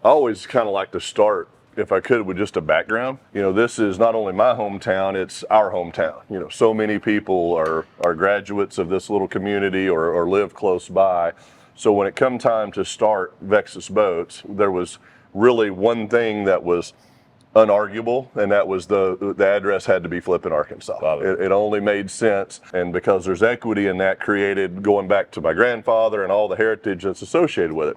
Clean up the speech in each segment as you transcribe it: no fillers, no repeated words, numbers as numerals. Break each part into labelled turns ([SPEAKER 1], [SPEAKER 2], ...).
[SPEAKER 1] I always kind of like to start, if I could, with just a background. You know, this is not only my hometown, it's our hometown. You know, so many people are graduates of this little community or live close by. So when it come time to start Vexus Boats, there was really one thing that was unarguable, and that was the address had to be Flippin, Arkansas. It only made sense, and because there's equity in that created going back to my grandfather and all the heritage that's associated with it.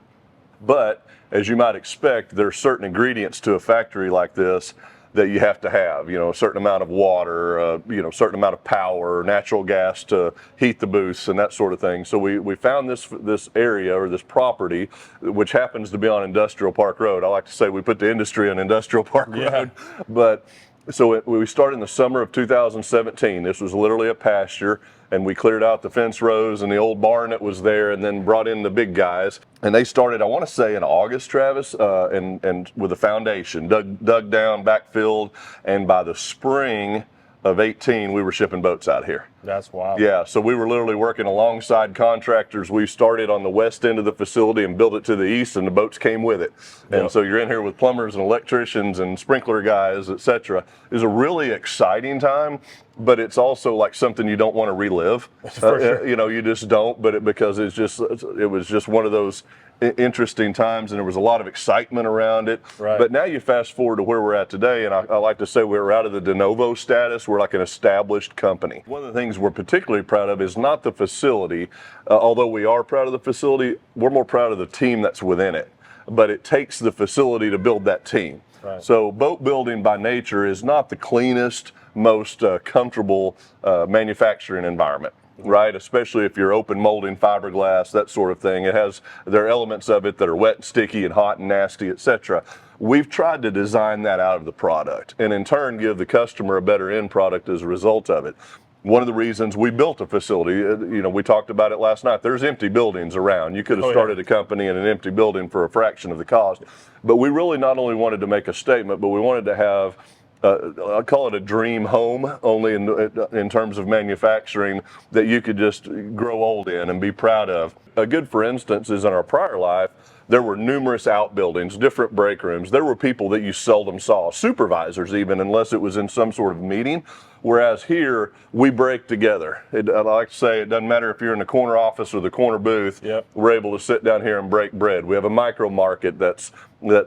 [SPEAKER 1] But as you might expect, there's certain ingredients to a factory like this that you have to have, you know, a certain amount of water, you know, a certain amount of power, natural gas to heat the booths and that sort of thing. So we found this area or this property, which happens to be on Industrial Park Road. I like to say we put the industry on Industrial Park Road, but so we started in the summer of 2017. This was literally a pasture, and we cleared out the fence rows and the old barn that was there, and then brought in the big guys. And they started, I want to say, in August, Travis, and with a foundation, dug down, backfilled, and by the spring of 18, we were shipping boats out here.
[SPEAKER 2] That's wild.
[SPEAKER 1] Yeah, so we were literally working alongside contractors. We started on the west end of the facility and built it to the east, and the boats came with it. And so you're in here with plumbers and electricians and sprinkler guys, etc. It was a really exciting time, but it's also like something you don't want to relive. Sure. You know, you just don't, but because it was just one of those interesting times, and there was a lot of excitement around it.
[SPEAKER 2] Right.
[SPEAKER 1] But now you fast forward to where we're at today, and I like to say we're out of the de novo status. We're like an established company. One of the things we're particularly proud of is not the facility, although we are proud of the facility, we're more proud of the team that's within it. But it takes the facility to build that team.
[SPEAKER 2] Right.
[SPEAKER 1] So boat building by nature is not the cleanest, most comfortable manufacturing environment. Right, especially if you're open molding fiberglass, that sort of thing. There are elements of it that are wet and sticky and hot and nasty, etc. We've tried to design that out of the product, and in turn give the customer a better end product as a result of it. One of the reasons we built a facility, you know, we talked about it last night. There's empty buildings around. You could have started a company in an empty building for a fraction of the cost, but we really not only wanted to make a statement, but we wanted to have I call it a dream home, only in terms of manufacturing, that you could just grow old in and be proud of. A good, for instance, is in our prior life, there were numerous outbuildings, different break rooms. There were people that you seldom saw, supervisors even, unless it was in some sort of meeting. Whereas here, we break together. I like to say it doesn't matter if you're in the corner office or the corner booth, we're able to sit down here and break bread. We have a micro market that's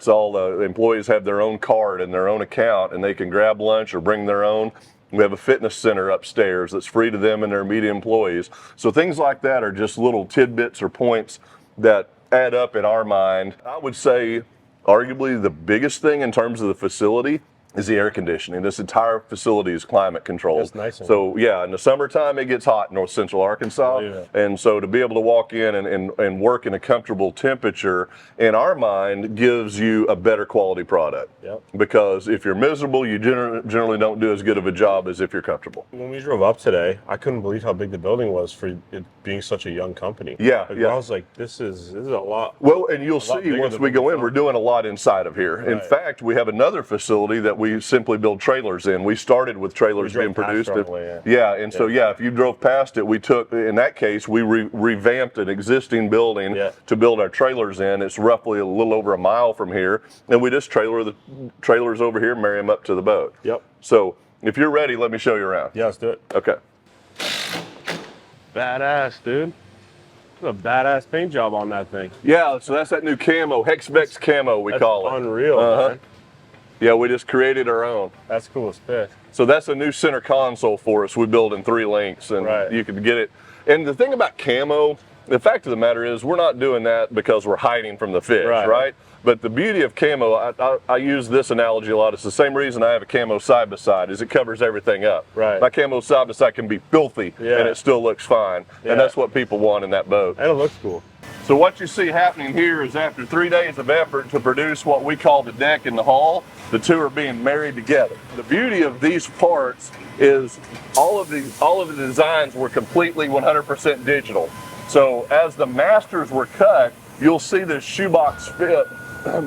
[SPEAKER 1] all the employees have their own card and their own account, and they can grab lunch or bring their own. We have a fitness center upstairs that's free to them and their immediate employees. So things like that are just little tidbits or points that add up in our mind. I would say arguably the biggest thing in terms of the facility is the air conditioning. This entire facility is climate controlled.
[SPEAKER 2] That's nice.
[SPEAKER 1] So yeah, in the summertime it gets hot in north central Arkansas. And so to be able to walk in and work in a comfortable temperature, in our mind, gives you a better quality product. Because if you're miserable, you generally don't do as good of a job as if you're comfortable.
[SPEAKER 2] When we drove up today, I couldn't believe how big the building was for it being such a young company. I was like, this is a lot.
[SPEAKER 1] Well, and you'll see once we go in, we're doing a lot inside of here. In fact, we have another facility that we simply build trailers in. We started with trailers being produced. So if you drove past it, we took, in that case, we revamped an existing building to build our trailers in. It's roughly a little over a mile from here, and we just trailer the trailers over here and marry them up to the boat. So if you're ready, let me show you around.
[SPEAKER 2] Let's do it.
[SPEAKER 1] Okay.
[SPEAKER 2] Badass, dude. A badass paint job on that thing.
[SPEAKER 1] Yeah, so that's that new camo, Hex camo we call it.
[SPEAKER 2] Unreal, man.
[SPEAKER 1] Yeah, we just created our own.
[SPEAKER 2] That's cool as fish.
[SPEAKER 1] So that's a new center console for us. We build in 3 lengths, and you can get it. And the thing about camo, the fact of the matter is we're not doing that because we're hiding from the fish, right? But the beauty of camo, I use this analogy a lot. It's the same reason I have a camo side-by-side, is it covers everything up. My camo side-by-side can be filthy, and it still looks fine. And that's what people want in that boat.
[SPEAKER 2] And it looks cool.
[SPEAKER 1] So what you see happening here is after 3 days of effort to produce what we call the deck and the hull, the two are being married together. The beauty of these parts is all of the designs were completely 100% digital. So as the masters were cut, you'll see this shoebox fit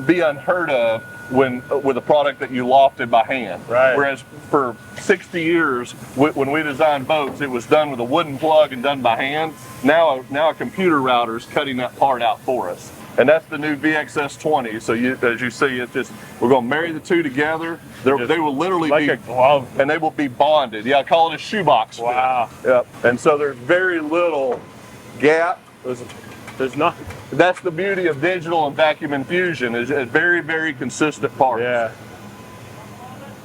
[SPEAKER 1] be unheard of with a product that you lofted by hand. Whereas for 60 years, when we designed boats, it was done with a wooden plug and done by hand. Now a computer router is cutting that part out for us. And that's the new VXS20. So as you see, it's just, we're going to marry the two together. They will literally
[SPEAKER 2] like
[SPEAKER 1] be
[SPEAKER 2] a glove,
[SPEAKER 1] and they will be bonded. Yeah, I call it a shoebox.
[SPEAKER 2] Wow.
[SPEAKER 1] Yep. And so there's very little gap.
[SPEAKER 2] There's not.
[SPEAKER 1] That's the beauty of digital and vacuum infusion, is a very, very consistent parts.
[SPEAKER 2] Yeah.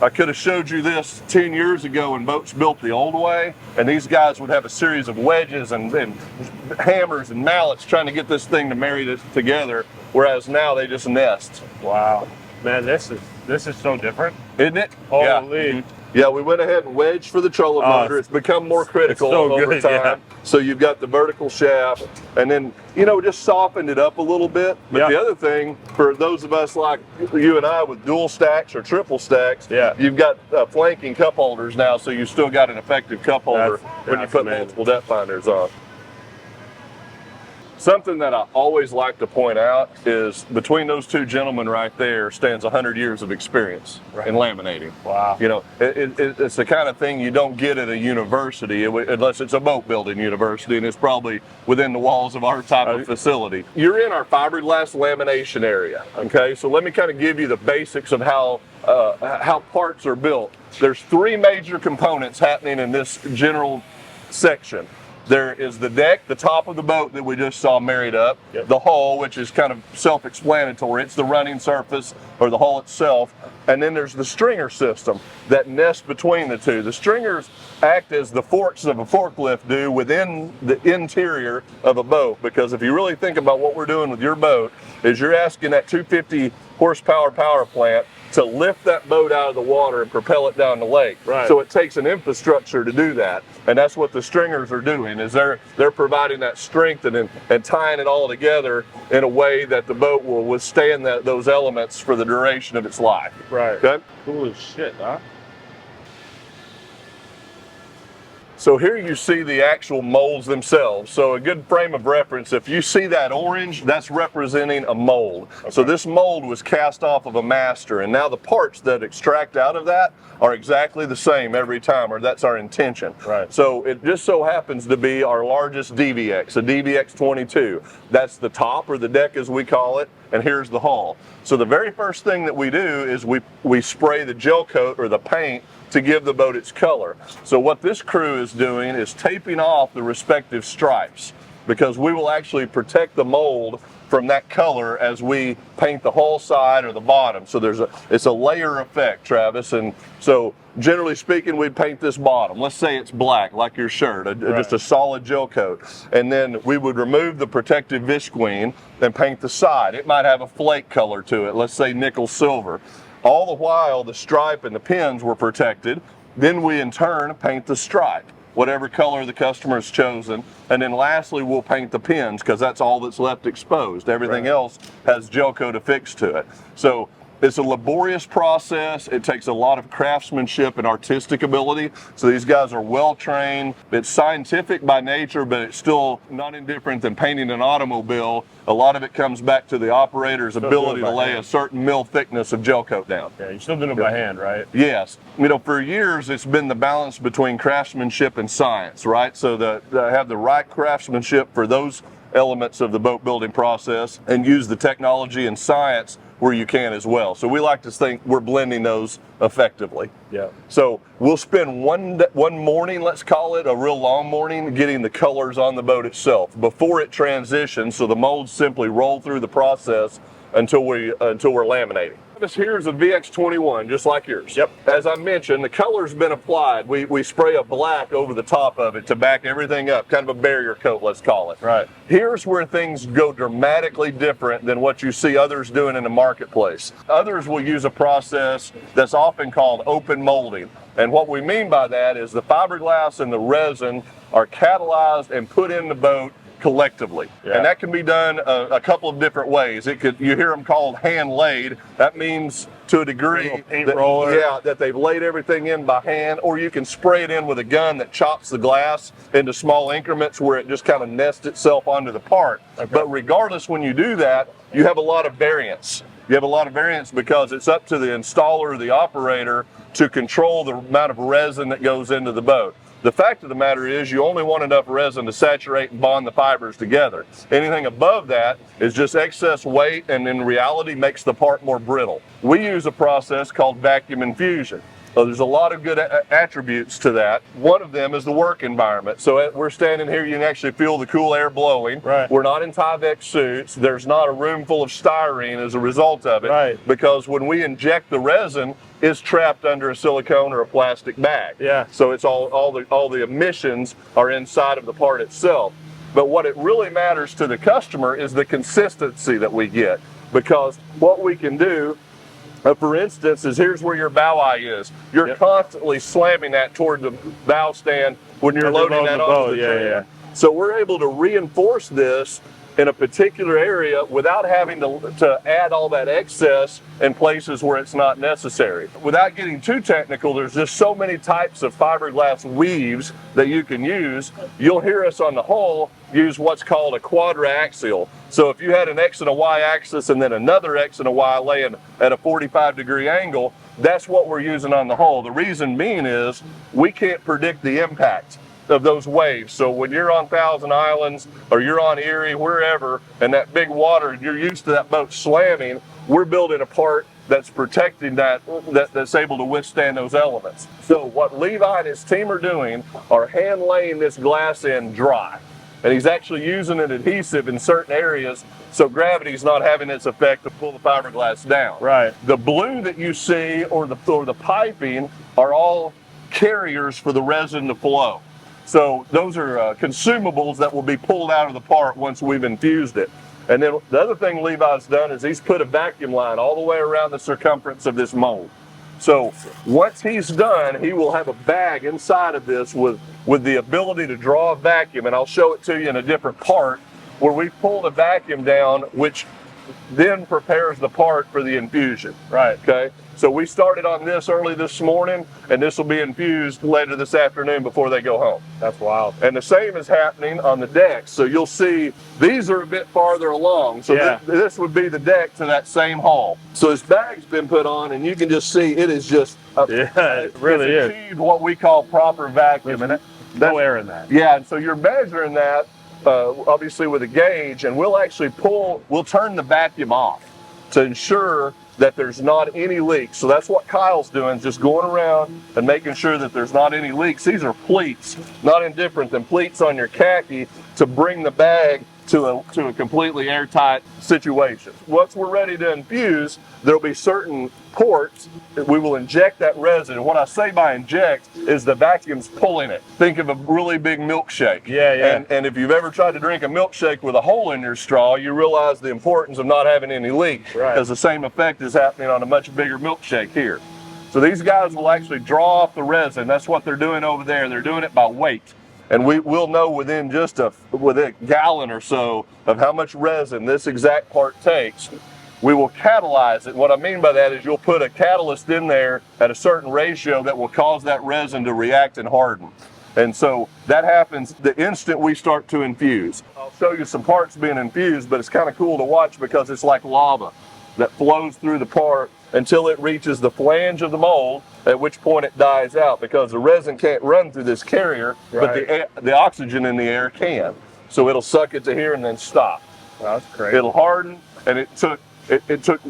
[SPEAKER 1] I could have showed you this 10 years ago when boats built the old way, and these guys would have a series of wedges and hammers and mallets trying to get this thing to marry this together, whereas now they just nest.
[SPEAKER 2] Wow. Man, this is so different.
[SPEAKER 1] Isn't it?
[SPEAKER 2] Holy.
[SPEAKER 1] Yeah. Mm-hmm. Yeah, we went ahead and wedged for the trolling motor. It's become more critical over time. Yeah. So you've got the vertical shaft, and then, just softened it up a little bit. But the other thing, for those of us like you and I with dual stacks or triple stacks, you've got flanking cup holders now, so you still got an effective cup holder when you put multiple depth finders on. Something that I always like to point out is between those two gentlemen right there stands 100 years of experience in laminating.
[SPEAKER 2] Wow.
[SPEAKER 1] It's the kind of thing you don't get at a university unless it's a boat building university, and it's probably within the walls of our type of facility. You're in our fiberglass lamination area, okay? So let me kind of give you the basics of how parts are built. There's three major components happening in this general section. There is the deck, the top of the boat that we just saw married up, the hull, which is kind of self-explanatory. It's the running surface or the hull itself. And then there's the stringer system that nests between the two. The stringers act as the forks of a forklift do within the interior of a boat, because if you really think about what we're doing with your boat, is you're asking that 250 horsepower power plant to lift that boat out of the water and propel it down the lake.
[SPEAKER 2] Right.
[SPEAKER 1] So it takes an infrastructure to do that. And that's what the stringers are doing, is they're providing that strength and tying it all together in a way that the boat will withstand those elements for the duration of its life.
[SPEAKER 2] Right.
[SPEAKER 1] Okay?
[SPEAKER 2] Cool as shit, huh?
[SPEAKER 1] So here you see the actual molds themselves. So a good frame of reference, if you see that orange, that's representing a mold. Okay. So this mold was cast off of a master, and now the parts that extract out of that are exactly the same every time, or that's our intention.
[SPEAKER 2] Right.
[SPEAKER 1] So it just so happens to be our largest DVX, a DVX22. That's the top, or the deck as we call it, and here's the hull. So the very first thing that we do is we spray the gel coat or the paint to give the boat its color. So what this crew is doing is taping off the respective stripes, because we will actually protect the mold from that color as we paint the hull side or the bottom. So it's a layer effect, Travis. And so generally speaking, we'd paint this bottom. Let's say it's black, like your shirt, just a solid gel coat. And then we would remove the protective visqueen and paint the side. It might have a flake color to it, let's say nickel silver. All the while, the stripe and the pins were protected. Then we, in turn, paint the stripe, whatever color the customer has chosen. And then lastly, we'll paint the pins, because that's all that's left exposed. Everything else has gel coat affixed to it. So it's a laborious process. It takes a lot of craftsmanship and artistic ability. So these guys are well trained. It's scientific by nature, but it's still not indifferent than painting an automobile. A lot of it comes back to the operator's ability to lay a certain mil thickness of gel coat down.
[SPEAKER 2] Yeah, you're still doing it by hand, right?
[SPEAKER 1] Yes. For years, it's been the balance between craftsmanship and science, right? So to have the right craftsmanship for those elements of the boat building process, and use the technology and science where you can as well. So we like to think we're blending those effectively.
[SPEAKER 2] Yeah.
[SPEAKER 1] So we'll spend one morning, let's call it a real long morning, getting the colors on the boat itself before it transitions. So the molds simply roll through the process until we're laminating. Here's a VX21, just like yours.
[SPEAKER 2] Yep.
[SPEAKER 1] As I mentioned, the color's been applied. We spray a black over the top of it to back everything up, kind of a barrier coat, let's call it.
[SPEAKER 2] Right.
[SPEAKER 1] Here's where things go dramatically different than what you see others doing in the marketplace. Others will use a process that's often called open molding. And what we mean by that is the fiberglass and the resin are catalyzed and put in the boat collectively. Yeah. And that can be done a couple of different ways. You hear them called hand laid. That means to a degree that they've laid everything in by hand, or you can spray it in with a gun that chops the glass into small increments where it just kind of nests itself onto the part. Okay. But regardless, when you do that, you have a lot of variance. You have a lot of variance because it's up to the installer or the operator to control the amount of resin that goes into the boat. The fact of the matter is you only want enough resin to saturate and bond the fibers together. Anything above that is just excess weight and in reality makes the part more brittle. We use a process called vacuum infusion. So there's a lot of good attributes to that. One of them is the work environment. So we're standing here, you can actually feel the cool air blowing.
[SPEAKER 2] Right.
[SPEAKER 1] We're not in Tyvek suits. There's not a room full of styrene as a result of it.
[SPEAKER 2] Right.
[SPEAKER 1] Because when we inject the resin, it's trapped under a silicone or a plastic bag.
[SPEAKER 2] Yeah.
[SPEAKER 1] So it's all the emissions are inside of the part itself. But what it really matters to the customer is the consistency that we get. Because what we can do, for instance, is here's where your bow eye is. You're constantly slamming that toward the bow stand when you're loading that onto the trailer. So we're able to reinforce this in a particular area without having to add all that excess in places where it's not necessary. Without getting too technical, there's just so many types of fiberglass weaves that you can use. You'll hear us on the hull use what's called a quadraxial. So if you had an X and a Y axis and then another X and a Y laying at a 45-degree angle, that's what we're using on the hull. The reason being is we can't predict the impact of those waves. So when you're on Thousand Islands or you're on Erie, wherever, and that big water, you're used to that boat slamming, we're building a part that's protecting that's able to withstand those elements. So what Levi and his team are doing are hand laying this glass in dry. And he's actually using an adhesive in certain areas so gravity's not having its effect to pull the fiberglass down.
[SPEAKER 2] Right.
[SPEAKER 1] The blue that you see or the piping are all carriers for the resin to flow. So those are consumables that will be pulled out of the part once we've infused it. And then the other thing Levi's done is he's put a vacuum line all the way around the circumference of this mold. So once he's done, he will have a bag inside of this with the ability to draw a vacuum, and I'll show it to you in a different part where we pull the vacuum down, which then prepares the part for the infusion.
[SPEAKER 2] Right.
[SPEAKER 1] Okay. So we started on this early this morning, and this will be infused later this afternoon before they go home.
[SPEAKER 2] That's wild.
[SPEAKER 1] And the same is happening on the decks. So you'll see these are a bit farther along. So this would be the deck to that same hull. So this bag's been put on, and you can just see it is just
[SPEAKER 2] it really is
[SPEAKER 1] achieved what we call proper vacuum.
[SPEAKER 2] There's no air in that.
[SPEAKER 1] Yeah, and so you're measuring that obviously with a gauge, and we'll turn the vacuum off to ensure that there's not any leaks. So that's what Kyle's doing, just going around and making sure that there's not any leaks. These are pleats, not indifferent than pleats on your khaki to bring the bag to a completely airtight situation. Once we're ready to infuse, there'll be certain ports that we will inject that resin. And what I say by inject is the vacuum's pulling it. Think of a really big milkshake.
[SPEAKER 2] Yeah.
[SPEAKER 1] And if you've ever tried to drink a milkshake with a hole in your straw, you realize the importance of not having any leak, because the same effect is happening on a much bigger milkshake here. So these guys will actually draw off the resin. That's what they're doing over there. They're doing it by weight. And we'll know within just a gallon or so of how much resin this exact part takes. We will catalyze it. What I mean by that is you'll put a catalyst in there at a certain ratio that will cause that resin to react and harden. And so that happens the instant we start to infuse. I'll show you some parts being infused, but it's kind of cool to watch because it's like lava that flows through the part until it reaches the flange of the mold, at which point it dies out because the resin can't run through this carrier, but the oxygen in the air can. So it'll suck it to here and then stop.
[SPEAKER 2] Wow, that's crazy.
[SPEAKER 1] It'll harden, and it took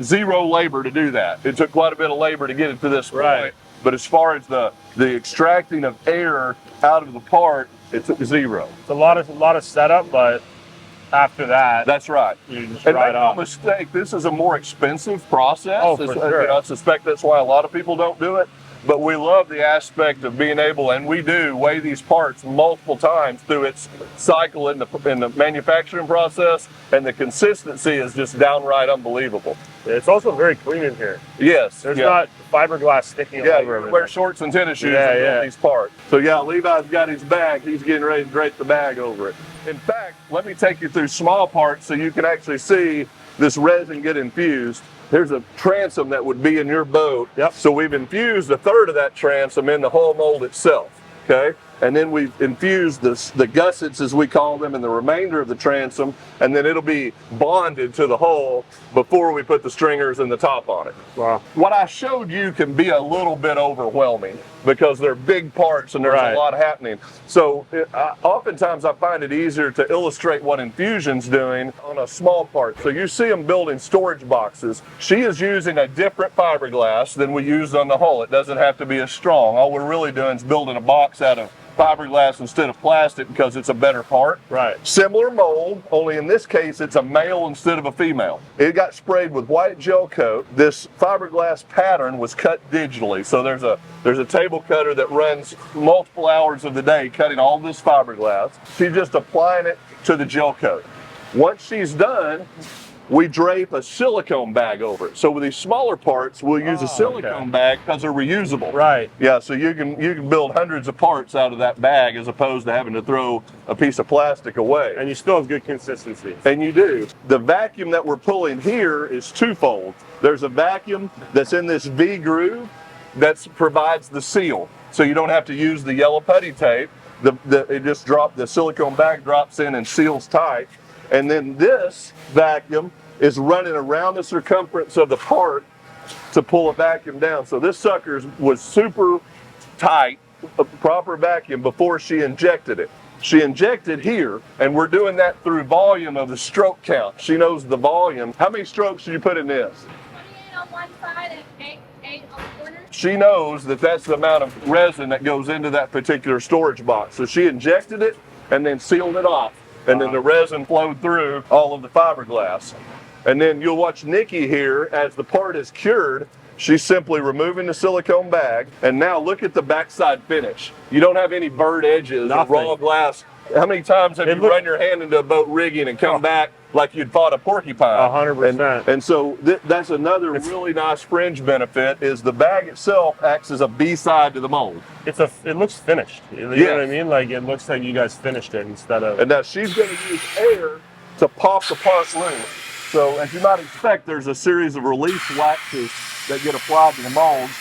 [SPEAKER 1] zero labor to do that. It took quite a bit of labor to get it to this point, but as far as the extracting of air out of the part, it took zero.
[SPEAKER 2] It's a lot of setup, but after that,
[SPEAKER 1] that's right.
[SPEAKER 2] You just
[SPEAKER 1] and
[SPEAKER 2] ride
[SPEAKER 1] make
[SPEAKER 2] off.
[SPEAKER 1] no mistake, this is a more expensive process.
[SPEAKER 2] Oh, for sure.
[SPEAKER 1] I suspect that's why a lot of people don't do it. But we love the aspect of being able, and we do, weigh these parts multiple times through its cycle in the manufacturing process, and the consistency is just downright unbelievable.
[SPEAKER 2] It's also very clean in here.
[SPEAKER 1] Yes.
[SPEAKER 2] There's not fiberglass sticking all over everything.
[SPEAKER 1] Wear shorts and tennis shoes and build these parts. So yeah, Levi's got his bag. He's getting ready to drape the bag over it. In fact, let me take you through small parts so you can actually see this resin get infused. There's a transom that would be in your boat.
[SPEAKER 2] Yep.
[SPEAKER 1] So we've infused a third of that transom in the hull mold itself. Okay. and then we infuse the gussets, as we call them, in the remainder of the transom, and then it'll be bonded to the hull before we put the stringers and the top on it.
[SPEAKER 2] Wow.
[SPEAKER 1] What I showed you can be a little bit overwhelming because they're big parts and there's a lot happening. So oftentimes I find it easier to illustrate what infusion's doing on a small part. So you see them building storage boxes. She is using a different fiberglass than we used on the hull. It doesn't have to be as strong. All we're really doing is building a box out of fiberglass instead of plastic because it's a better part.
[SPEAKER 2] Right.
[SPEAKER 1] Similar mold, only in this case it's a male instead of a female. It got sprayed with white gel coat. This fiberglass pattern was cut digitally. So there's a table cutter that runs multiple hours of the day cutting all this fiberglass. She's just applying it to the gel coat. Once she's done, we drape a silicone bag over it. So with these smaller parts, we'll use a silicone bag because they're reusable.
[SPEAKER 2] Right.
[SPEAKER 1] Yeah, so you can build hundreds of parts out of that bag as opposed to having to throw a piece of plastic away.
[SPEAKER 2] And you still have good consistency.
[SPEAKER 1] And you do. The vacuum that we're pulling here is twofold. There's a vacuum that's in this V groove that provides the seal. So you don't have to use the yellow putty tape. The silicone bag drops in and seals tight. And then this vacuum is running around the circumference of the part to pull a vacuum down. So this sucker was super tight, a proper vacuum, before she injected it. She injected here, and we're doing that through volume of the stroke count. She knows the volume. How many strokes did you put in this?
[SPEAKER 3] 28 on one side and 8 on the corner.
[SPEAKER 1] She knows that that's the amount of resin that goes into that particular storage box. So she injected it and then sealed it off. And then the resin flowed through all of the fiberglass. And then you'll watch Nikki here, as the part is cured, she's simply removing the silicone bag. And now look at the backside finish. You don't have any burred edges, raw glass. How many times have you run your hand into a boat rigging and come back like you'd fought a porcupine?
[SPEAKER 2] 100%.
[SPEAKER 1] And so that's another really nice fringe benefit, is the bag itself acts as a B-side to the mold.
[SPEAKER 2] It looks finished. You know what I mean? Like, it looks like you guys finished it instead of...
[SPEAKER 1] And now she's going to use air to pop the part loose. So as you might expect, there's a series of release waxes that get applied to the molds.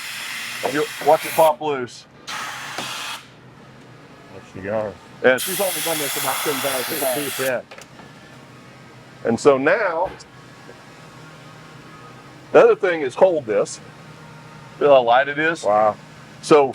[SPEAKER 1] Watch it pop loose.
[SPEAKER 2] There she goes.
[SPEAKER 1] Yeah, she's only done this about 10,000 times.
[SPEAKER 2] Yeah.
[SPEAKER 1] And so now, the other thing is hold this. Feel how light it is?
[SPEAKER 2] Wow.
[SPEAKER 1] So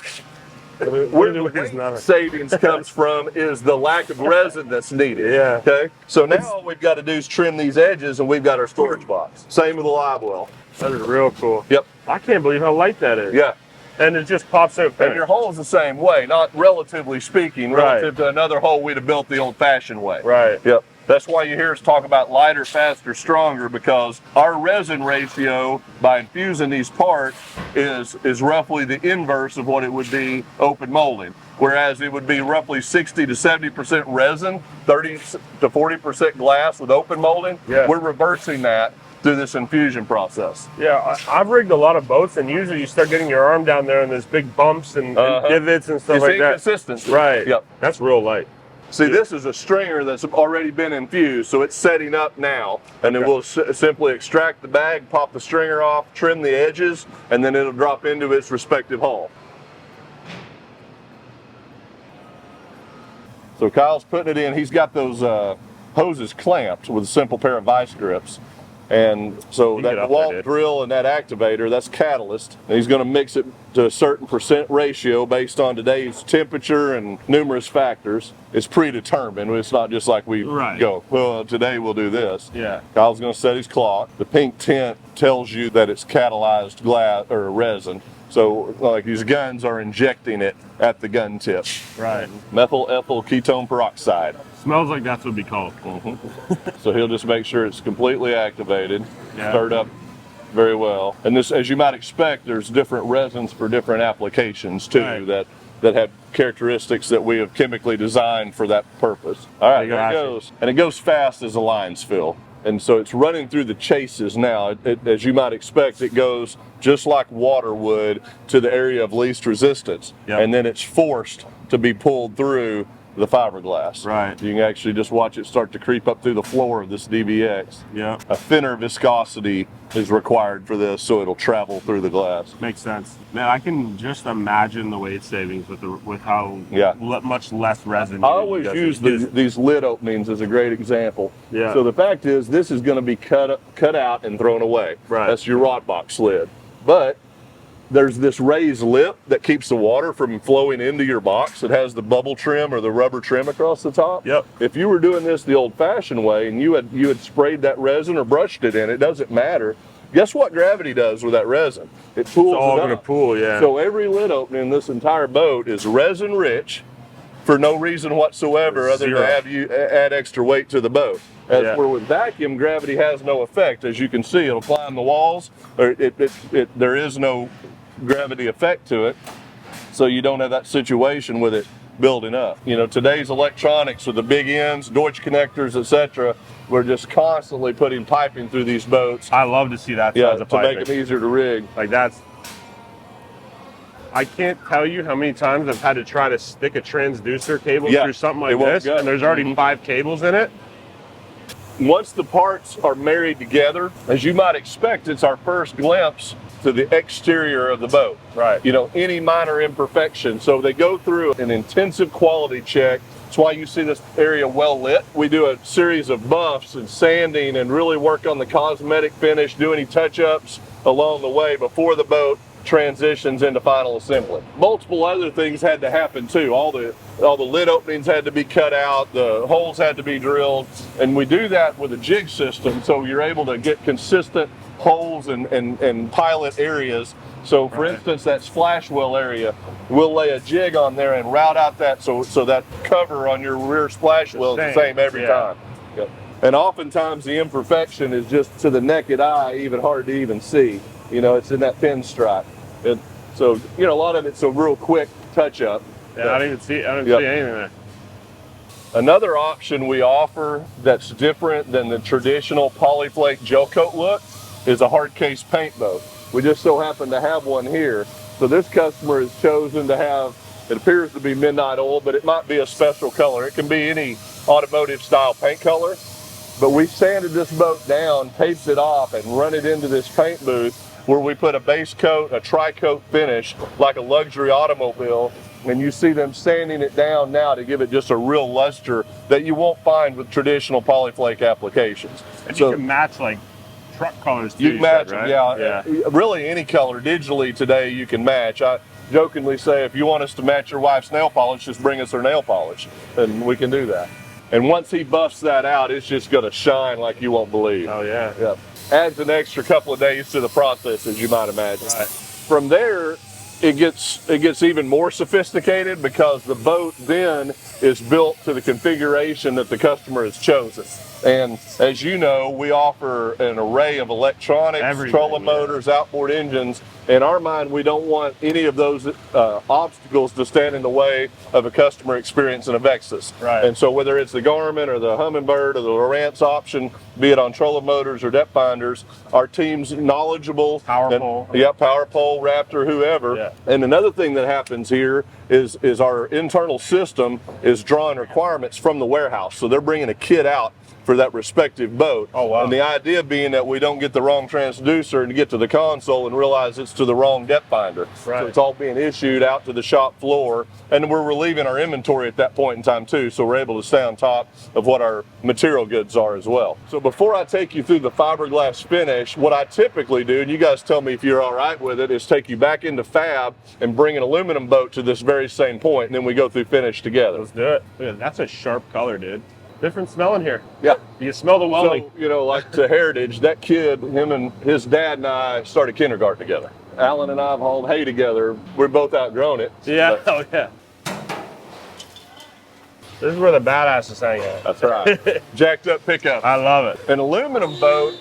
[SPEAKER 1] where the weight savings comes from is the lack of resin that's needed.
[SPEAKER 2] Yeah.
[SPEAKER 1] Okay. So now all we've got to do is trim these edges, and we've got our storage box. Same with the live well.
[SPEAKER 2] That is real cool.
[SPEAKER 1] Yep.
[SPEAKER 2] I can't believe how light that is.
[SPEAKER 1] Yeah.
[SPEAKER 2] And it just pops out.
[SPEAKER 1] And your hole's the same way, not relatively speaking, relative to another hole we'd have built the old-fashioned way.
[SPEAKER 2] Right.
[SPEAKER 1] Yep. That's why you hear us talk about lighter, faster, stronger, because our resin ratio by infusing these parts is roughly the inverse of what it would be open molding. Whereas it would be roughly 60 to 70% resin, 30 to 40% glass with open molding.
[SPEAKER 2] Yeah.
[SPEAKER 1] We're reversing that through this infusion process.
[SPEAKER 2] Yeah, I've rigged a lot of boats, and usually you start getting your arm down there and there's big bumps and divots and stuff like that.
[SPEAKER 1] Inconsistency.
[SPEAKER 2] Right.
[SPEAKER 1] Yep.
[SPEAKER 2] That's real light.
[SPEAKER 1] See, this is a stringer that's already been infused, so it's setting up now. And then we'll simply extract the bag, pop the stringer off, trim the edges, and then it'll drop into its respective hull. So Kyle's putting it in. He's got those hoses clamped with a simple pair of vice grips. And so that DeWalt drill and that activator, that's catalyst. And he's going to mix it to a certain percent ratio based on today's temperature and numerous factors. It's predetermined. It's not just like we go, well, today we'll do this.
[SPEAKER 2] Yeah.
[SPEAKER 1] Kyle's going to set his clock. The pink tint tells you that it's catalyzed glass or resin. So like these guns are injecting it at the gun tip.
[SPEAKER 2] Right.
[SPEAKER 1] Methyl ethyl ketone peroxide.
[SPEAKER 2] Smells like that's what it'd be called.
[SPEAKER 1] So he'll just make sure it's completely activated, stirred up very well. And this, as you might expect, there's different resins for different applications too that have characteristics that we have chemically designed for that purpose. All right, there it goes. And it goes fast as the lines fill. And so it's running through the chases now. As you might expect, it goes just like water would to the area of least resistance. And then it's forced to be pulled through the fiberglass.
[SPEAKER 2] Right.
[SPEAKER 1] You can actually just watch it start to creep up through the floor of this DBX.
[SPEAKER 2] Yeah.
[SPEAKER 1] A thinner viscosity is required for this, so it'll travel through the glass.
[SPEAKER 2] Makes sense. Man, I can just imagine the weight savings with how much less resin.
[SPEAKER 1] I always use these lid openings as a great example.
[SPEAKER 2] Yeah.
[SPEAKER 1] So the fact is, this is going to be cut out and thrown away.
[SPEAKER 2] Right.
[SPEAKER 1] That's your rod box lid. But there's this raised lip that keeps the water from flowing into your box. It has the bubble trim or the rubber trim across the top.
[SPEAKER 2] Yep.
[SPEAKER 1] If you were doing this the old-fashioned way and you had sprayed that resin or brushed it in, it doesn't matter. Guess what gravity does with that resin? It pools
[SPEAKER 2] It's all
[SPEAKER 1] it
[SPEAKER 2] going to
[SPEAKER 1] up.
[SPEAKER 2] pool, yeah.
[SPEAKER 1] So every lid opening in this entire boat is resin rich for no reason whatsoever other than to have you add extra weight to the boat. As where with vacuum, gravity has no effect. As you can see, it'll climb the walls, or there is no gravity effect to it, so you don't have that situation with it building up. You know, today's electronics with the big ends, Deutsch connectors, etc., we're just constantly putting piping through these boats.
[SPEAKER 2] I love to see that size of piping.
[SPEAKER 1] To make them easier to rig.
[SPEAKER 2] Like I can't tell you how many times I've had to try to stick a transducer cable through something like this, and there's already 5 cables in it.
[SPEAKER 1] Once the parts are married together, as you might expect, it's our first glimpse to the exterior of the boat.
[SPEAKER 2] Right.
[SPEAKER 1] You know, any minor imperfection. So they go through an intensive quality check. That's why you see this area well lit. We do a series of buffs and sanding and really work on the cosmetic finish, do any touch-ups along the way before the boat transitions into final assembly. Multiple other things had to happen too. All the lid openings had to be cut out, the holes had to be drilled, and we do that with a jig system, so you're able to get consistent holes and pilot areas. So for instance, that splash well area, we'll lay a jig on there and route out that so that cover on your rear splash well is the same every time. Yep. And oftentimes the imperfection is just to the naked eye even hard to even see. You know, it's in that pinstripe. So, you know, a lot of it's a real quick touch up.
[SPEAKER 2] Yeah, I didn't see anything there.
[SPEAKER 1] Another option we offer that's different than the traditional polyflake gel coat look is a hard case paint boat. We just so happen to have one here. So this customer has chosen to have, it appears to be midnight oil, but it might be a special color. It can be any automotive style paint color. But we sanded this boat down, taped it off, and run it into this paint booth where we put a base coat, a tri-coat finish, like a luxury automobile, and you see them sanding it down now to give it just a real luster that you won't find with traditional polyflake applications.
[SPEAKER 2] And so you can match like truck colors too.
[SPEAKER 1] You can match,
[SPEAKER 2] right?
[SPEAKER 1] yeah. Really any color digitally today you can match. I jokingly say if you want us to match your wife's nail polish, just bring us her nail polish, and we can do that. And once he buffs that out, it's just going to shine like you won't believe.
[SPEAKER 2] Oh yeah.
[SPEAKER 1] Yep. Adds an extra couple of days to the process, as you might imagine.
[SPEAKER 2] Right.
[SPEAKER 1] From there, it gets even more sophisticated because the boat then is built to the configuration that the customer has chosen. And as you know, we offer an array of electronics, trolling motors, outboard engines. In our mind, we don't want any of those obstacles to stand in the way of a customer experience in a Vexus.
[SPEAKER 2] Right.
[SPEAKER 1] And so whether it's the Garmin or the Humminbird or the Lowrance option, be it on trolling motors or depth finders, our team's knowledgeable.
[SPEAKER 2] Power pole.
[SPEAKER 1] Yeah, power pole, Raptor, whoever. Yeah. And another thing that happens here is our internal system is drawing requirements from the warehouse. So they're bringing a kit out for that respective boat.
[SPEAKER 2] Oh, wow.
[SPEAKER 1] And the idea being that we don't get the wrong transducer and get to the console and realize it's to the wrong depth finder.
[SPEAKER 2] Right.
[SPEAKER 1] So it's all being issued out to the shop floor, and we're relieving our inventory at that point in time too, so we're able to stay on top of what our material goods are as well. So before I take you through the fiberglass finish, what I typically do, and you guys tell me if you're all right with it, is take you back into fab and bring an aluminum boat to this very same point, and then we go through finish together.
[SPEAKER 2] Let's do it. Look at, that's a sharp color, dude. Different smell in here.
[SPEAKER 1] Yeah.
[SPEAKER 2] You can smell the welding.
[SPEAKER 1] So, you know, like to Heritage, that kid, him and his dad and I started kindergarten together. Alan and I have hauled hay together. We're both outgrown it.
[SPEAKER 2] Yeah, oh yeah. This is where the badasses hang out.
[SPEAKER 1] That's right. Jacked up pickup.
[SPEAKER 2] I love it.
[SPEAKER 1] An aluminum boat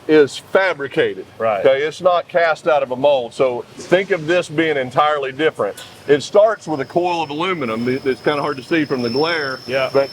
[SPEAKER 1] is fabricated.
[SPEAKER 2] Right.
[SPEAKER 1] Okay, it's not cast out of a mold. So think of this being entirely different. It starts with a coil of aluminum. It's kind of hard to see from the glare.
[SPEAKER 2] Yeah.
[SPEAKER 1] But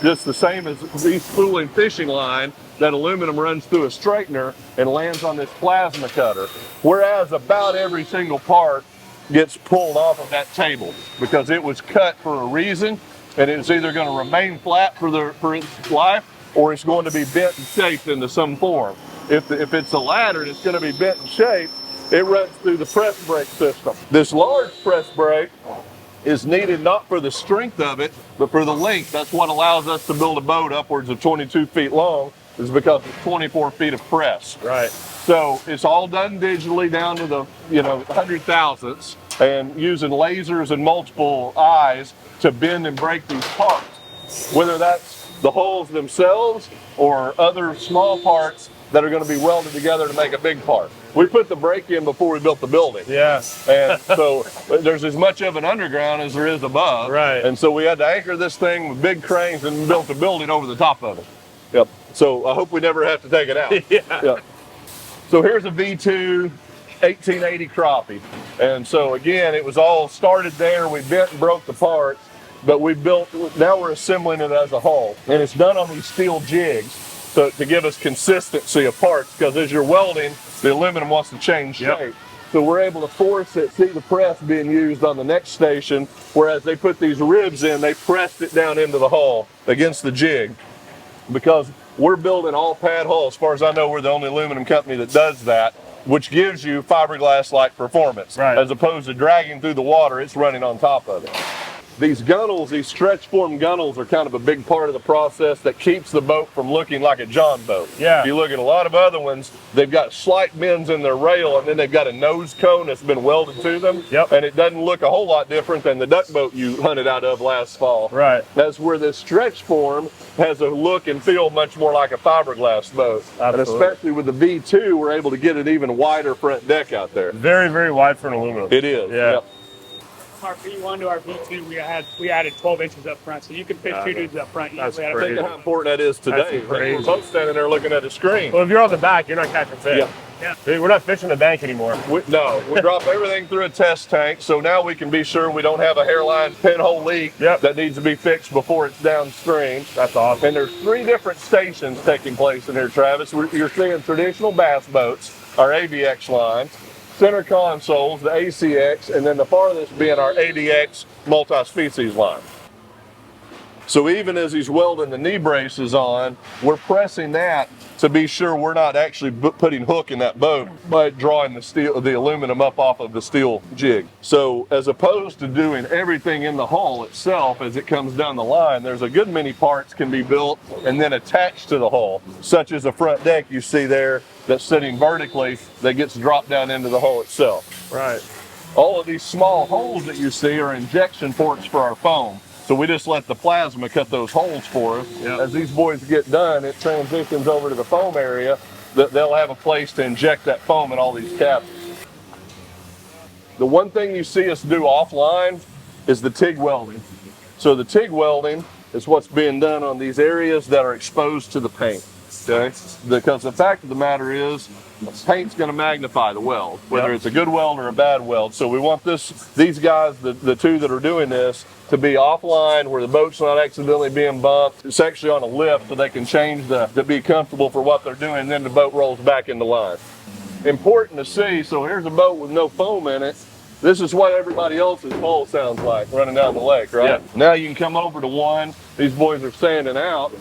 [SPEAKER 1] just the same as these spooling fishing line, that aluminum runs through a straightener and lands on this plasma cutter. Whereas about every single part gets pulled off of that table because it was cut for a reason. and it's either going to remain flat for its life, or it's going to be bent and shaped into some form. If it's a ladder and it's going to be bent and shaped, it runs through the press brake system. This large press brake is needed not for the strength of it, but for the length. That's what allows us to build a boat upwards of 22 feet long, is because it's 24 feet of press.
[SPEAKER 2] Right.
[SPEAKER 1] So it's all done digitally down to the 100,000ths, and using lasers and multiple eyes to bend and break these parts, whether that's the holes themselves or other small parts that are going to be welded together to make a big part. We put the brake in before we built the building.
[SPEAKER 2] Yeah.
[SPEAKER 1] And so there's as much of an underground as there is above.
[SPEAKER 2] Right.
[SPEAKER 1] And so we had to anchor this thing with big cranes and built a building over the top of it. Yep. So I hope we never have to take it out.
[SPEAKER 2] Yeah.
[SPEAKER 1] Yep. So here's a V2 1880 crappie. And so again, it was all started there. We bent and broke the parts, but now we're assembling it as a whole. And it's done on these steel jigs to give us consistency of parts, because as you're welding, the aluminum wants to change shape. So we're able to force it, see the press being used on the next station, whereas they put these ribs in, they pressed it down into the hull against the jig. Because we're building all pad hull. As far as I know, we're the only aluminum company that does that, which gives you fiberglass-like performance.
[SPEAKER 2] Right.
[SPEAKER 1] As opposed to dragging through the water, it's running on top of it. These gunnels, these stretch form gunnels, are kind of a big part of the process that keeps the boat from looking like a John boat.
[SPEAKER 2] Yeah.
[SPEAKER 1] If you look at a lot of other ones, they've got slight bends in their rail, and then they've got a nose cone that's been welded to them.
[SPEAKER 2] Yep.
[SPEAKER 1] And it doesn't look a whole lot different than the duck boat you hunted out of last fall.
[SPEAKER 2] Right.
[SPEAKER 1] That's where this stretch form has a look and feel much more like a fiberglass boat.
[SPEAKER 2] Absolutely.
[SPEAKER 1] And especially with the V2, we're able to get an even wider front deck out there.
[SPEAKER 2] Very, very wide for an aluminum.
[SPEAKER 1] It is.
[SPEAKER 2] Yeah.
[SPEAKER 1] Yep.
[SPEAKER 3] Our V1 to our V2, we added 12 inches up front, so you can fit 2 dudes up front.
[SPEAKER 2] That's
[SPEAKER 3] Usually
[SPEAKER 2] crazy.
[SPEAKER 1] Think of how important that is today.
[SPEAKER 2] That's crazy.
[SPEAKER 1] We're both standing there looking at a screen.
[SPEAKER 2] Well, if you're on the back, you're not catching fish.
[SPEAKER 1] Yeah.
[SPEAKER 3] Yeah.
[SPEAKER 2] We're not fishing the bank anymore.
[SPEAKER 1] We drop everything through a test tank, so now we can be sure we don't have a hairline pinhole leak that needs to be fixed before it's downstream.
[SPEAKER 2] That's awesome.
[SPEAKER 1] And there's 3 different stations taking place in here, Travis. You're seeing traditional bass boats, our AVX line, center consoles, the ACX, and then the farthest being our ADX multi-species line. So even as he's welding the knee braces on, we're pressing that to be sure we're not actually putting hook in that boat by drawing the aluminum up off of the steel jig. So as opposed to doing everything in the hull itself as it comes down the line, there's a good many parts can be built and then attached to the hull, such as a front deck you see there that's sitting vertically that gets dropped down into the hull itself.
[SPEAKER 2] Right.
[SPEAKER 1] All of these small holes that you see are injection ports for our foam. So we just let the plasma cut those holes for us.
[SPEAKER 2] Yep.
[SPEAKER 1] As these boys get done, it transitions over to the foam area. They'll have a place to inject that foam in all these cavities. The one thing you see us do offline is the TIG welding. So the TIG welding is what's being done on these areas that are exposed to the paint. Okay? Because the fact of the matter is, paint's going to magnify the weld, whether it's a good weld or a bad weld. So we want these guys, the 2 that are doing this, to be offline where the boat's not accidentally being bumped. It's actually on a lift so they can change to be comfortable for what they're doing, and then the boat rolls back into line. Important to see, so here's a boat with no foam in it. This is what everybody else's hull sounds like running down the lake, right?
[SPEAKER 2] Yeah.
[SPEAKER 1] Now you can come over to one. These boys are sanding out.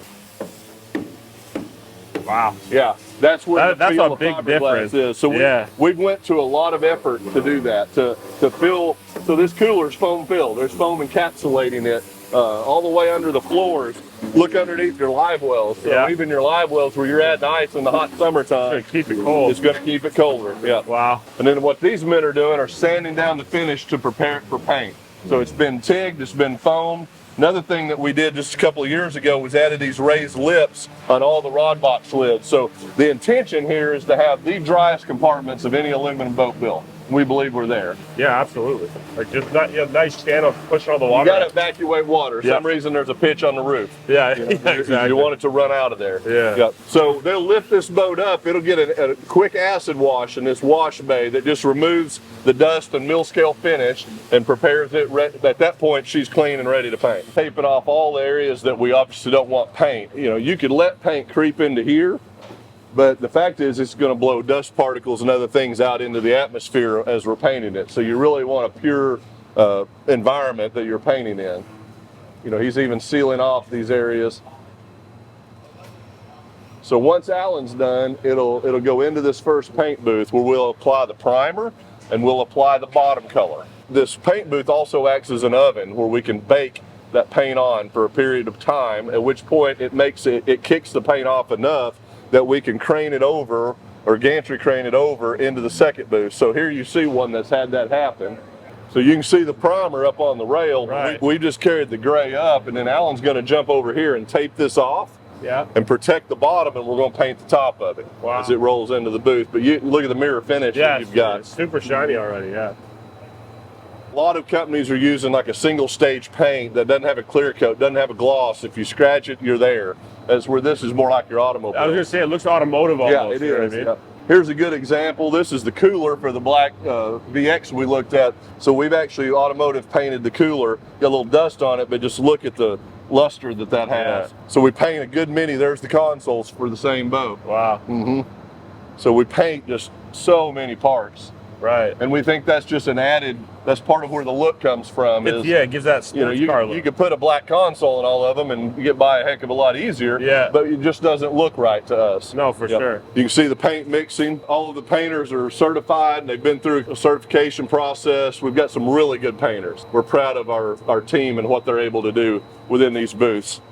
[SPEAKER 2] Wow.
[SPEAKER 1] Yeah, that's where
[SPEAKER 2] that's
[SPEAKER 1] feel
[SPEAKER 2] a
[SPEAKER 1] of
[SPEAKER 2] big
[SPEAKER 1] fiberglass
[SPEAKER 2] difference.
[SPEAKER 1] is. So we've went to a lot of effort to do that, to fill. So this cooler's foam filled. There's foam encapsulating it all the way under the floors. Look underneath your live wells. So even your live wells where you're adding ice in the hot summertime,
[SPEAKER 2] It's gonna keep it cold.
[SPEAKER 1] It's going to keep it colder. Yeah.
[SPEAKER 2] Wow.
[SPEAKER 1] And then what these men are doing are sanding down the finish to prepare it for paint. So it's been TIG'd, it's been foamed. Another thing that we did just a couple of years ago was added these raised lips on all the rod box lids. So the intention here is to have the driest compartments of any aluminum boat built. We believe we're there.
[SPEAKER 2] Yeah, absolutely. Like just nice channel pushing all the water.
[SPEAKER 1] You got to evacuate water. For some reason there's a pitch on the roof.
[SPEAKER 2] Yeah,
[SPEAKER 1] Exactly. You want it to run out of there.
[SPEAKER 2] Yeah.
[SPEAKER 1] So they'll lift this boat up. It'll get a quick acid wash in this wash bay that just removes the dust and mill scale finish and prepares it. At that point, she's clean and ready to paint. Taping off all the areas that we obviously don't want paint. You know, you could let paint creep into here, but the fact is it's going to blow dust particles and other things out into the atmosphere as we're painting it. So you really want a pure environment that you're painting in. You know, he's even sealing off these areas. So once Alan's done, it'll go into this first paint booth where we'll apply the primer and we'll apply the bottom color. This paint booth also acts as an oven where we can bake that paint on for a period of time, at which point it kicks the paint off enough that we can crane it over or gantry crane it over into the second booth. So here you see one that's had that happen. So you can see the primer up on the rail.
[SPEAKER 2] Right.
[SPEAKER 1] We just carried the gray up, and then Alan's going to jump over here and tape this off.
[SPEAKER 2] Yeah.
[SPEAKER 1] And protect the bottom, and we're going to paint the top of it as it rolls into the booth. But you look at the mirror finish that you've got.
[SPEAKER 2] It's super shiny already, yeah.
[SPEAKER 1] A lot of companies are using like a single stage paint that doesn't have a clear coat, doesn't have a gloss. If you scratch it, you're there. That's where this is more like your automobile.
[SPEAKER 2] I was going to say, it looks automotive almost.
[SPEAKER 1] Yeah, it is.
[SPEAKER 2] You know what I mean?
[SPEAKER 1] Yeah. Here's a good example. This is the cooler for the black VX we looked at. So we've actually automotive painted the cooler. Got a little dust on it, but just look at the luster that has.
[SPEAKER 2] Yeah.
[SPEAKER 1] So we paint a good many. There's the consoles for the same boat.
[SPEAKER 2] Wow.
[SPEAKER 1] So we paint just so many parts.
[SPEAKER 2] Right.
[SPEAKER 1] And we think that's just that's part of where the look comes from.
[SPEAKER 2] It gives that sports car look.
[SPEAKER 1] You could put a black console in all of them and get by a heck of a lot easier.
[SPEAKER 2] Yeah.
[SPEAKER 1] But it just doesn't look right to us.
[SPEAKER 2] No, for sure.
[SPEAKER 1] You can see the paint mixing. All of the painters are certified and they've been through a certification process. We've got some really good painters. We're proud of our team and what they're able to do within these booths.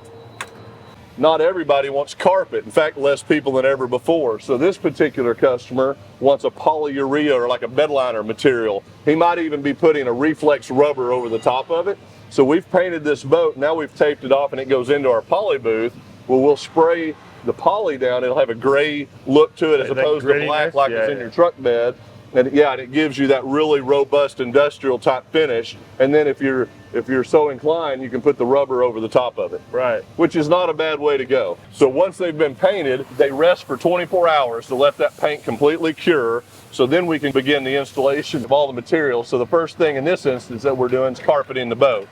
[SPEAKER 1] Not everybody wants carpet. In fact, less people than ever before. So this particular customer wants a polyurea or like a bedliner material. He might even be putting a reflex rubber over the top of it. So we've painted this boat. Now we've taped it off and it goes into our poly booth where we'll spray the poly down. It'll have a gray look to it as opposed to black like it's in your truck bed. And and it gives you that really robust industrial type finish. And then if you're so inclined, you can put the rubber over the top of it.
[SPEAKER 2] Right.
[SPEAKER 1] Which is not a bad way to go. So once they've been painted, they rest for 24 hours to let that paint completely cure. So then we can begin the installation of all the materials. So the first thing in this instance that we're doing is carpeting the boat.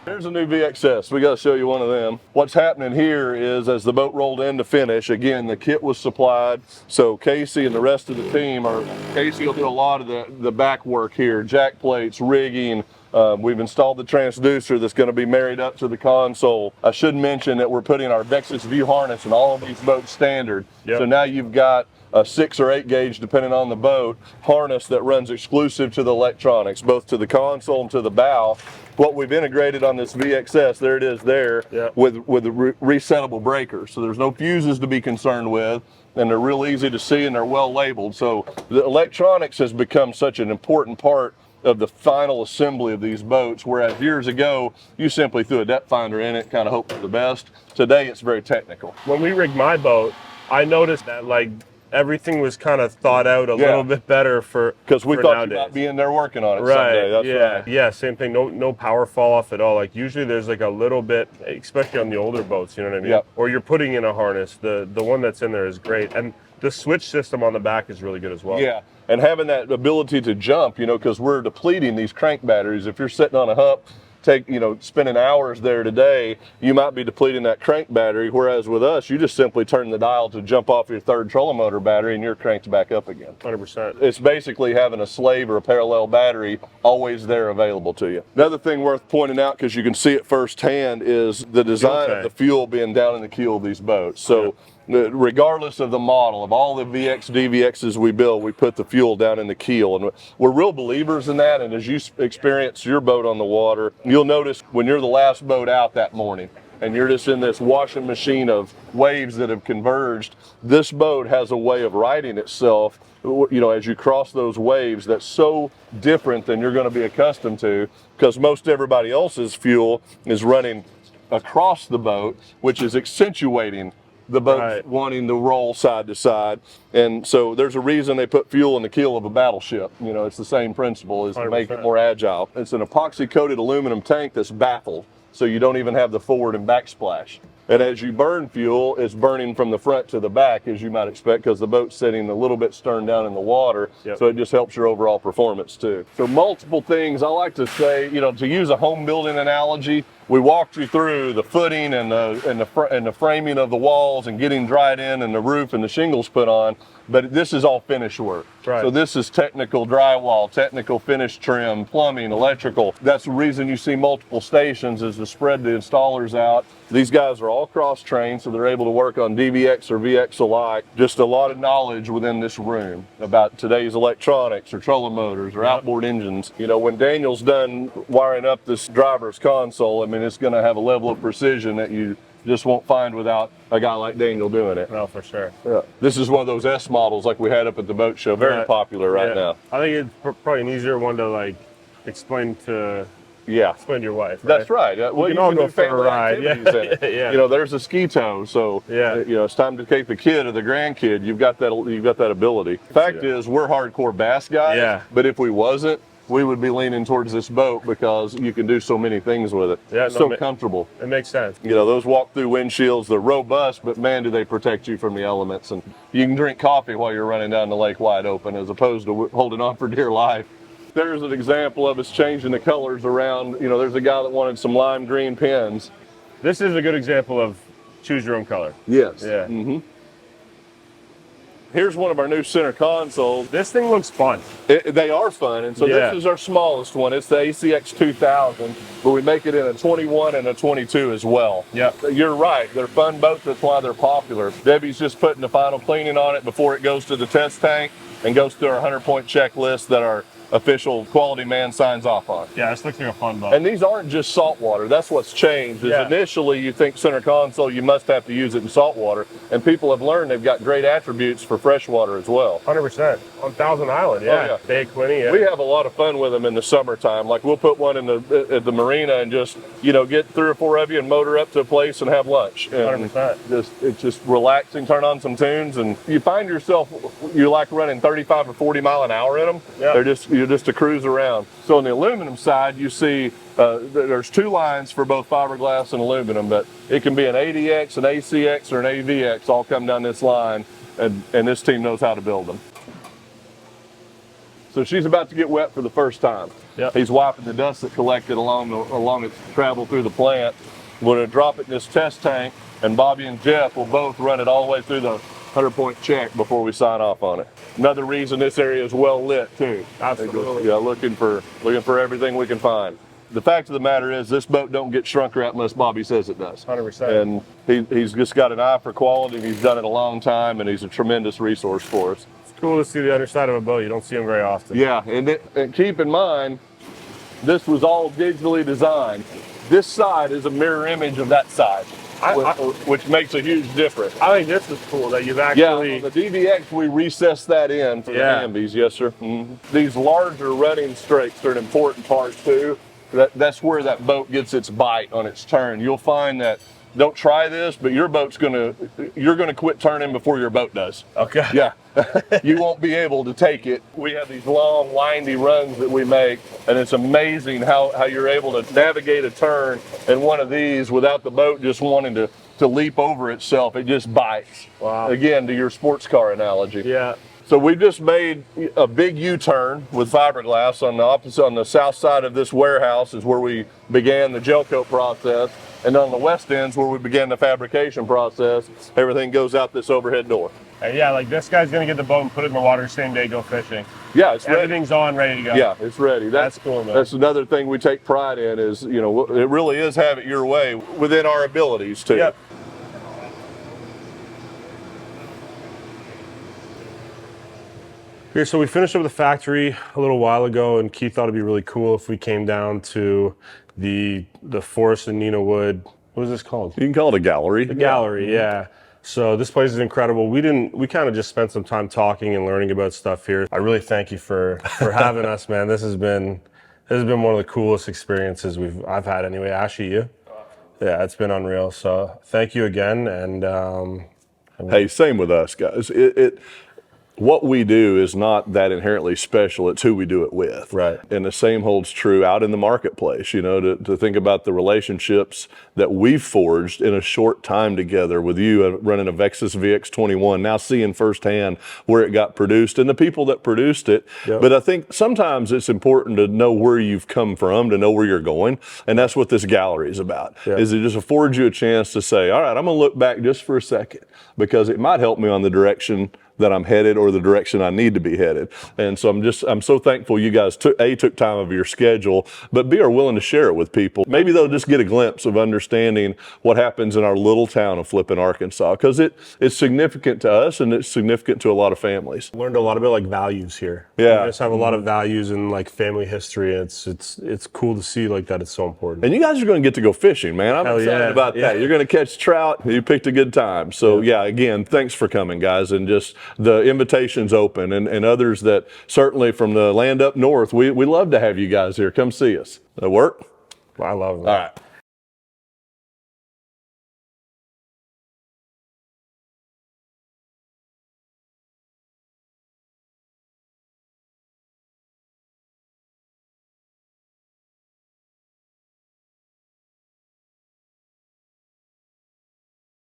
[SPEAKER 1] There's a new VXS. We got to show you one of them. What's happening here is as the boat rolled in to finish, again, the kit was supplied. So Casey and the rest of the team Casey will do a lot of the back work here, jack plates, rigging. We've installed the transducer that's going to be married up to the console. I should mention that we're putting our Vexus View harness in all of these boats standard.
[SPEAKER 2] Yep.
[SPEAKER 1] So now you've got a 6 or 8 gauge, depending on the boat, harness that runs exclusive to the electronics, both to the console and to the bow. What we've integrated on this VXS, there it is there, with the resettable breakers. So there's no fuses to be concerned with, and they're real easy to see and they're well labeled. So the electronics has become such an important part of the final assembly of these boats, whereas years ago, you simply threw a depth finder in it, kind of hope for the best. Today, it's very technical.
[SPEAKER 2] When we rigged my boat, I noticed that like everything was kind of thought out a little bit better because
[SPEAKER 1] we thought you might be in there working on it someday. That's
[SPEAKER 2] right. Same thing. No power fall off at all. Like usually there's like a little bit, especially on the older boats, you know what I mean?
[SPEAKER 1] Yep.
[SPEAKER 2] Or you're putting in a harness. The one that's in there is great, and the switch system on the back is really good as well.
[SPEAKER 1] Yeah, and having that ability to jump, because we're depleting these crank batteries. If you're sitting on a hump, spending hours there today, you might be depleting that crank battery, whereas with us, you just simply turn the dial to jump off your third trolling motor battery and you're cranked back up again.
[SPEAKER 2] 100%.
[SPEAKER 1] It's basically having a slave or a parallel battery always there available to you. Another thing worth pointing out, because you can see it firsthand, is the design of the fuel being down in the keel of these boats. So regardless of the model, of all the VX, DVXs we build, we put the fuel down in the keel. And we're real believers in that. And as you experience your boat on the water, you'll notice when you're the last boat out that morning and you're just in this washing machine of waves that have converged, this boat has a way of righting itself, as you cross those waves that's so different than you're going to be accustomed to, because most everybody else's fuel is running across the boat, which is accentuating the boat wanting to roll side to side. And so there's a reason they put fuel in the keel of a battleship. It's the same principle, is to make it more agile. It's an epoxy coated aluminum tank that's baffled, so you don't even have the forward and backsplash. And as you burn fuel, it's burning from the front to the back, as you might expect, because the boat's sitting a little bit stern down in the water.
[SPEAKER 2] Yep.
[SPEAKER 1] So it just helps your overall performance too. So multiple things. I like to say, you know, to use a home building analogy, we walked you through the footing and the framing of the walls and getting dried in and the roof and the shingles put on. But this is all finish work.
[SPEAKER 2] Right.
[SPEAKER 1] So this is technical drywall, technical finish trim, plumbing, electrical. That's the reason you see multiple stations, is to spread the installers out. These guys are all cross-trained, so they're able to work on DVX or VX alike. Just a lot of knowledge within this room about today's electronics or trolling motors or outboard engines. You know, when Daniel's done wiring up this driver's console, I mean, it's going to have a level of precision that you just won't find without a guy like Daniel doing it.
[SPEAKER 2] No, for sure.
[SPEAKER 1] Yeah. This is one of those S models like we had up at the boat show. Very popular right now.
[SPEAKER 2] I think it's probably an easier one to like explain to your wife. Right?
[SPEAKER 1] That's right.
[SPEAKER 2] Well, you can all go for a ride.
[SPEAKER 1] Yeah. You know, there's a ski tow, so you know, it's time to take the kid or the grandkid. You've got that ability. Fact is, we're hardcore bass guys.
[SPEAKER 2] Yeah.
[SPEAKER 1] But if we wasn't, we would be leaning towards this boat because you can do so many things with it.
[SPEAKER 2] Yeah,
[SPEAKER 1] it's so comfortable.
[SPEAKER 2] It makes sense.
[SPEAKER 1] You know, those walk-through windshields, they're robust, but man, do they protect you from the elements. And you can drink coffee while you're running down the lake wide open, as opposed to holding on for dear life. There's an example of us changing the colors around. You know, there's a guy that wanted some lime green pins.
[SPEAKER 2] This is a good example of choose your own color.
[SPEAKER 1] Yes.
[SPEAKER 2] Yeah.
[SPEAKER 1] Mm-hmm. Here's one of our new center consoles.
[SPEAKER 2] This thing looks fun.
[SPEAKER 1] They are fun, and so this is our smallest one. It's the ACX 2000, but we make it in a 21 and a 22 as well.
[SPEAKER 2] Yeah.
[SPEAKER 1] You're right. They're fun boats. That's why they're popular. Debbie's just putting the final cleaning on it before it goes to the test tank and goes through our 100-point checklist that our official quality man signs off on.
[SPEAKER 2] Yeah, this looks like a fun boat.
[SPEAKER 1] And these aren't just salt water. That's what's changed. Is initially you think center console, you must have to use it in salt water, and people have learned they've got great attributes for freshwater as well.
[SPEAKER 2] 100%. On Thousand Island, Bay Quinny,
[SPEAKER 1] We have a lot of fun with them in the summertime. Like, we'll put one at the marina and just, you know, get 3 or 4 of you and motor up to a place and have lunch. And
[SPEAKER 2] 100%.
[SPEAKER 1] It's just relaxing, turn on some tunes, and you find yourself, you like running 35 or 40 mile an hour in them.
[SPEAKER 2] Yeah.
[SPEAKER 1] You're just to cruise around. So on the aluminum side, you see there's 2 lines for both fiberglass and aluminum, but it can be an ADX, an ACX, or an AVX, all come down this line, and this team knows how to build them. So she's about to get wet for the first time.
[SPEAKER 2] Yep.
[SPEAKER 1] He's wiping the dust that collected along its travel through the plant. We're going to drop it in this test tank, and Bobby and Jeff will both run it all the way through the 100-point check before we sign off on it. Another reason this area is well lit too.
[SPEAKER 2] Absolutely.
[SPEAKER 1] Yeah, looking for everything we can find. The fact of the matter is, this boat don't get shrunk wrap unless Bobby says it does.
[SPEAKER 2] 100%.
[SPEAKER 1] And he's just got an eye for quality, and he's done it a long time, and he's a tremendous resource for us.
[SPEAKER 2] It's cool to see the underside of a boat. You don't see them very often.
[SPEAKER 1] Yeah, and keep in mind, this was all digitally designed. This side is a mirror image of that side, which makes a huge difference.
[SPEAKER 2] I think this is cool that you've actually...
[SPEAKER 1] Yeah, on the DVX, we recessed that in for the Hambies, yes, sir. Mm-hmm. These larger running strakes are an important part, too. That's where that boat gets its bite on its turn. You'll find that, don't try this, but you're gonna quit turning before your boat does.
[SPEAKER 2] Okay.
[SPEAKER 1] Yeah. You won't be able to take it. We have these long, windy runs that we make, and it's amazing how you're able to navigate a turn in one of these without the boat just wanting to leap over itself. It just bites.
[SPEAKER 2] Wow.
[SPEAKER 1] Again, to your sports car analogy.
[SPEAKER 2] Yeah.
[SPEAKER 1] So we just made a big U-turn with fiberglass on the south side of this warehouse is where we began the gel coat process, and on the west end's where we began the fabrication process. Everything goes out this overhead door.
[SPEAKER 2] And yeah, like this guy's gonna get the boat and put it in the water same day, go fishing.
[SPEAKER 1] Yeah, it's ready.
[SPEAKER 2] Everything's on, ready to go.
[SPEAKER 1] Yeah, it's ready.
[SPEAKER 2] That's cool, man.
[SPEAKER 1] That's another thing we take pride in is, you know, it really is have it your way within our abilities too.
[SPEAKER 2] Yep. Okay, so we finished up the factory a little while ago, and Keith thought it'd be really cool if we came down to the Forest and Nina Wood. What is this called?
[SPEAKER 1] You can call it a gallery.
[SPEAKER 2] The gallery, yeah. So this place is incredible. We kind of just spent some time talking and learning about stuff here. I really thank you for having us, man. This has been one of the coolest experiences I've had anyway. Ashley, you? Yeah, it's been unreal. So thank you again, and
[SPEAKER 1] hey, same with us, guys. what we do is not that inherently special. It's who we do it with.
[SPEAKER 2] Right.
[SPEAKER 1] And the same holds true out in the marketplace, you know, to think about the relationships that we've forged in a short time together with you running a Vexus VX21, now seeing firsthand where it got produced and the people that produced it.
[SPEAKER 2] Yep.
[SPEAKER 1] But I think sometimes it's important to know where you've come from, to know where you're going. And that's what this gallery is about, is it just affords you a chance to say, all right, I'm going to look back just for a second because it might help me on the direction that I'm headed or the direction I need to be headed. And so I'm so thankful you guys took time of your schedule, but are willing to share it with people. Maybe they'll just get a glimpse of understanding what happens in our little town of Flippin, Arkansas, because it's significant to us and it's significant to a lot of families.
[SPEAKER 2] Learned a lot about like values here.
[SPEAKER 1] Yeah.
[SPEAKER 2] You guys have a lot of values and like family history. It's cool to see like that. It's so important.
[SPEAKER 1] And you guys are going to get to go fishing, man. I'm excited about that. You're going to catch trout. You picked a good time. So yeah, again, thanks for coming, guys. And just the invitation's open, and others that certainly from the land up north, we love to have you guys here. Come see us. That work?
[SPEAKER 2] I love it.
[SPEAKER 1] All right.